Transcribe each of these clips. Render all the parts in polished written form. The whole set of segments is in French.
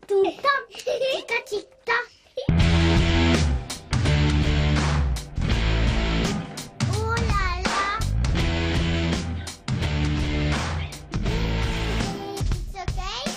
tout le temps. Tic-tac, tic-tac. Oh là là. It's okay.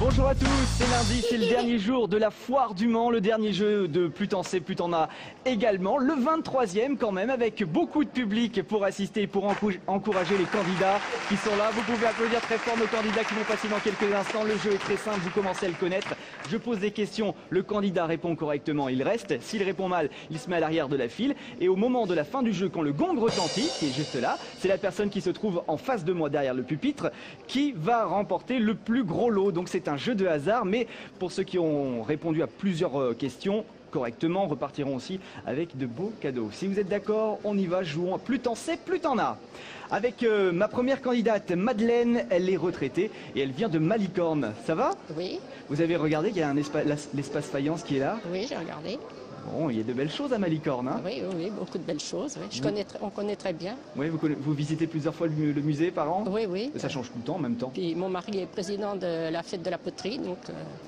Bonjour à tous, c'est lundi, c'est le dernier jour de la foire du Mans, le dernier jeu de Plus t'en sais, plus t'en as également, le 23e quand même, avec beaucoup de public pour assister et pour encourager les candidats qui sont là. Vous pouvez applaudir très fort nos candidats qui vont passer dans quelques instants. Le jeu est très simple, vous commencez à le connaître. Je pose des questions, le candidat répond correctement, il reste. S'il répond mal, il se met à l'arrière de la file. Et au moment de la fin du jeu, quand le gong retentit, qui est juste là, c'est la personne qui se trouve en face de moi derrière le pupitre qui va remporter le plus gros lot. Donc c'est un jeu de hasard, mais pour ceux qui ont répondu à plusieurs questions correctement, repartiront aussi avec de beaux cadeaux. Si vous êtes d'accord, on y va, jouons. Plus t'en sais, plus t'en as. Avec ma première candidate, Madeleine, elle est retraitée et elle vient de Malicorne. Ça va? Oui, Vous avez regardé qu'il y a l'espace faïence qui est là? oui, j'ai regardé. Bon, il y a de belles choses à Malicorne, hein? Oui, oui, oui, beaucoup de belles choses. Oui. On connaît très bien. Oui, vous visitez plusieurs fois le musée par an? Oui, oui. Ça change tout le temps en même temps. Puis mon mari est président de la fête de la poterie, donc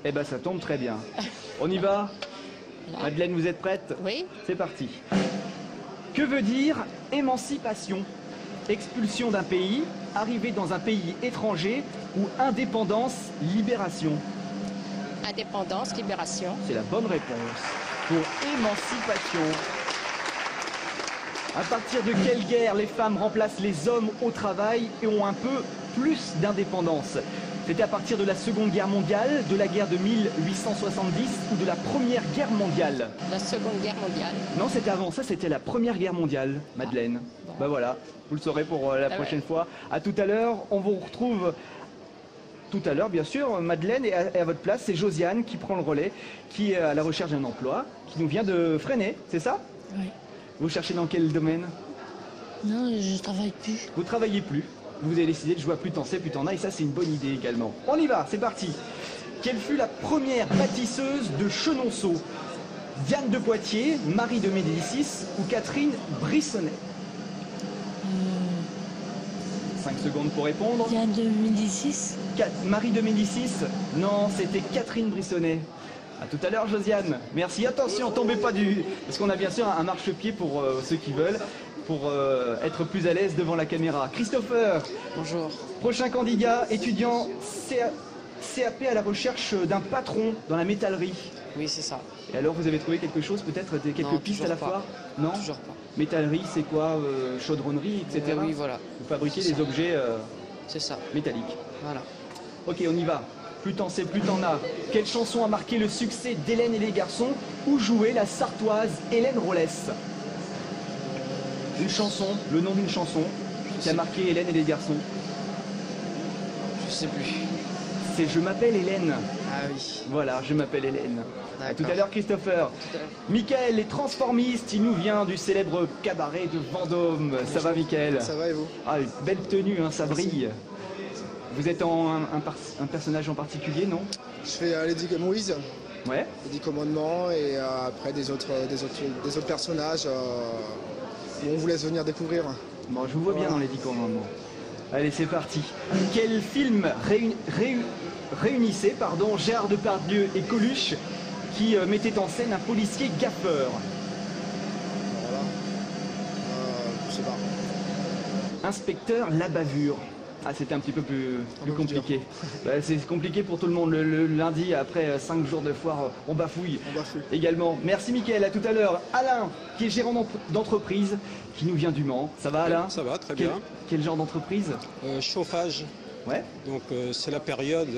Eh ben ça tombe très bien. On y va? voilà. Madeleine, vous êtes prête? Oui, C'est parti. Que veut dire émancipation? Expulsion d'un pays, arrivée dans un pays étranger ou indépendance, libération? indépendance, libération. C'est la bonne réponse pour émancipation. À partir de quelle guerre les femmes remplacent les hommes au travail et ont un peu plus d'indépendance? C'était à partir de la Seconde Guerre mondiale, de la guerre de 1870 ou de la Première Guerre mondiale? La Seconde Guerre mondiale. Non, c'était avant ça, c'était la Première Guerre mondiale, Madeleine. bon. Bah voilà, vous le saurez pour la prochaine fois. À tout à l'heure, on vous retrouve tout à l'heure, bien sûr. Madeleine, et à votre place, c'est Josiane qui prend le relais, qui est à la recherche d'un emploi, qui nous vient de Fresnay, c'est ça? Oui. Vous cherchez dans quel domaine? Non, je travaille plus. Vous travaillez plus. Vous avez décidé de jouer à Plus t'en sais, plus t'en as, et ça c'est une bonne idée également. On y va, c'est parti. Quelle fut la première bâtisseuse de Chenonceau? Diane de Poitiers, Marie de Médicis ou Catherine Brissonnet? 5 secondes pour répondre. Il y a 2006. Marie de Médicis? Non, c'était Catherine Brissonnet. A tout à l'heure, Josiane. Merci. Attention, tombez pas du... Parce qu'on a bien sûr un marchepied pour ceux qui veulent, pour être plus à l'aise devant la caméra. Christopher. Bonjour. Prochain candidat, étudiant CAP à la recherche d'un patron dans la métallerie. Oui, c'est ça. Et alors, vous avez trouvé quelque chose, peut-être quelques Non, pistes à la toujours foire? pas. Non. Toujours pas. Métallerie, c'est quoi? Chaudronnerie, etc. Oui, voilà. Vous fabriquez C'est des ça. objets C'est ça. métalliques. Voilà. Ok, on y va. Plus t'en sais, plus t'en as. Quelle chanson a marqué le succès d'Hélène et les garçons ou jouait la sartoise Hélène Rollès? Une chanson, le nom d'une chanson qui a marqué Hélène et les garçons. Je sais plus. C'est Je m'appelle Hélène. Ah oui. Voilà, Je m'appelle Hélène. À tout D'accord. à l'heure, Christopher. Tout à l'heure. Michael est transformiste, il nous vient du célèbre cabaret de Vendôme. Ça va, Michael? Ça va et vous? Ah, une belle tenue, hein, ça brille. Vous êtes un personnage en particulier, non? Je fais Lady Moïse, Ouais. les 10 commandements et après des autres personnages où on vous laisse venir découvrir. Bon, je vous vois bien dans les 10 commandements. Allez, c'est parti. Quel film réunissait Gérard Depardieu et Coluche qui mettait en scène un policier gaffeur? Voilà. Je sais pas. Inspecteur La Bavure. Ah, c'était un petit peu plus peu plus compliqué. Bah, c'est compliqué pour tout le monde. Le lundi, après 5 jours de foire, on bafouille. On bafouille. Également. Merci, Mickaël. À tout à l'heure. Alain, qui est gérant d'entreprise, qui nous vient du Mans. Ça va, Alain? Ça va, très Quel- bien. Quel genre d'entreprise? Chauffage, Ouais. donc c'est la période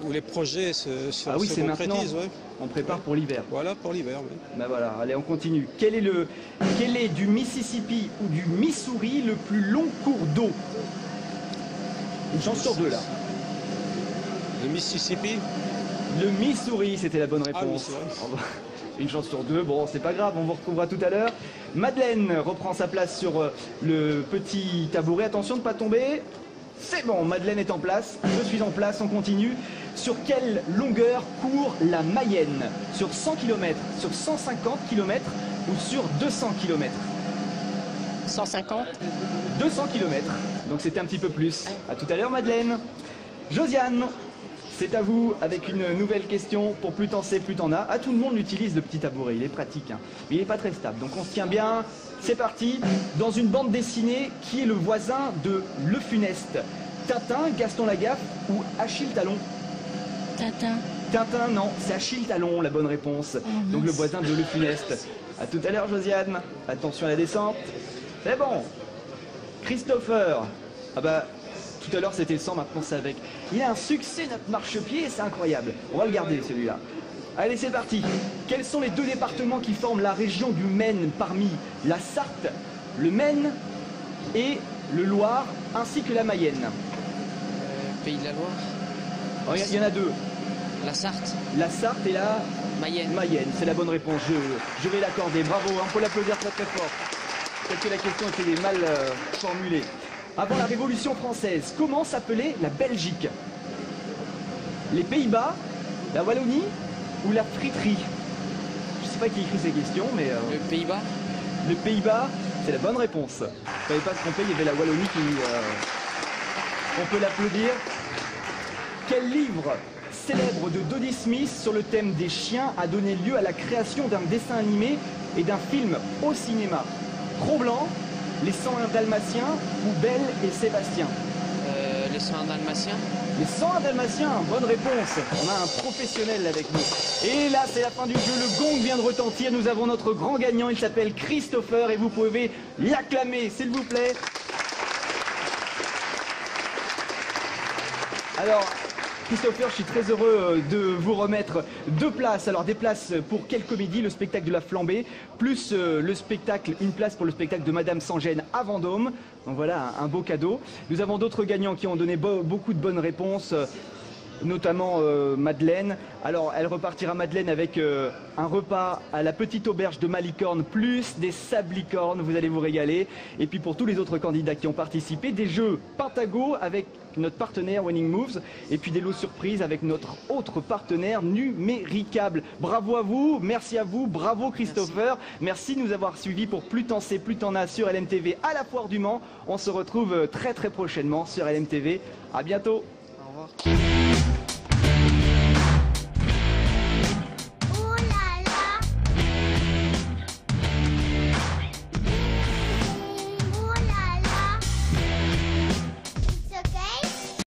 où les projets se Ah oui, c'est maintenant. concrétisent. Ouais. On prépare pour l'hiver. Voilà, pour l'hiver. Oui. Ben voilà, allez, on continue. Quel est du Mississippi ou du Missouri le plus long cours d'eau? Une chance sur deux là. Le Mississippi, Le Missouri, c'était la bonne réponse. Ah oui, c'est vrai. Oh, bah, une chance sur deux, bon, c'est pas grave, on vous retrouvera tout à l'heure. Madeleine reprend sa place sur le petit tabouret. Attention de ne pas tomber. C'est bon, Madeleine est en place. Je suis en place, on continue. Sur quelle longueur court la Mayenne? Sur 100 km, sur 150 km ou sur 200 km? 150. 200 km, donc c'était un petit peu plus. À tout à l'heure, Madeleine. Josiane, C'est à vous avec une nouvelle question pour plus t'en sais, plus t'en as. Ah, tout le monde utilise le petit tabouret, il est pratique, hein. Mais il n'est pas très stable. Donc on se tient bien. C'est parti. Dans une bande dessinée, qui est le voisin de Le Funeste? Tintin, Gaston Lagaffe ou Achille Talon? Tintin. Tintin, non, c'est Achille Talon, la bonne réponse. Donc le voisin de Le Funeste. A tout à l'heure, Josiane. Attention à la descente. C'est bon. Christopher. Ah bah, tout à l'heure c'était sans, maintenant c'est avec. Il a un succès, notre marchepied, c'est incroyable. On va le garder celui-là. Allez, c'est parti. Quels sont les deux départements qui forment la région du Maine parmi la Sarthe, le Maine et le Loir, ainsi que la Mayenne? Pays de la Loire. Oh, il y en a deux. La Sarthe. La Sarthe et la Mayenne. Mayenne, c'est la bonne réponse. Je vais l'accorder. Bravo, on peut l'applaudir très très fort. Peut-être que la question était mal formulée. Avant la Révolution française, comment s'appelait la Belgique? Les Pays-Bas, la Wallonie ou la friterie? Je ne sais pas qui écrit ces questions, mais... Le Pays-Bas. Les Pays-Bas, c'est la bonne réponse. Vous ne fallait pas se tromper, il y avait la Wallonie qui... On peut l'applaudir. Quel livre célèbre de Dodie Smith sur le thème des chiens a donné lieu à la création d'un dessin animé et d'un film au cinéma? Cro-Blanc, Les 101 Dalmatiens ou Belle et Sébastien? Les 101 Dalmatiens. Les 101 Dalmatiens, bonne réponse. On a un professionnel avec nous. Et là, c'est la fin du jeu. Le gong vient de retentir. Nous avons notre grand gagnant. Il s'appelle Christopher et vous pouvez l'acclamer, s'il vous plaît. Alors, Christopher, je suis très heureux de vous remettre 2 places. Alors, des places pour quelle comédie? Le spectacle de la Flambée, plus le spectacle, une place pour le spectacle de Madame Sans-Gêne à Vendôme. Donc voilà, un beau cadeau. Nous avons d'autres gagnants qui ont donné beaucoup de bonnes réponses, notamment Madeleine. Alors, elle repartira, Madeleine, avec un repas à la petite auberge de Malicorne, plus des sablicornes. Vous allez vous régaler. Et puis, pour tous les autres candidats qui ont participé, des jeux Pentago avec notre partenaire Winning Moves, et puis des lots surprises avec notre autre partenaire Numéricable. Bravo à vous, merci à vous, bravo Christopher, merci de nous avoir suivis pour Plus t'en sais, plus t'en as sur LMTV à la Foire du Mans. On se retrouve très très prochainement sur LMTV. À bientôt. Au revoir.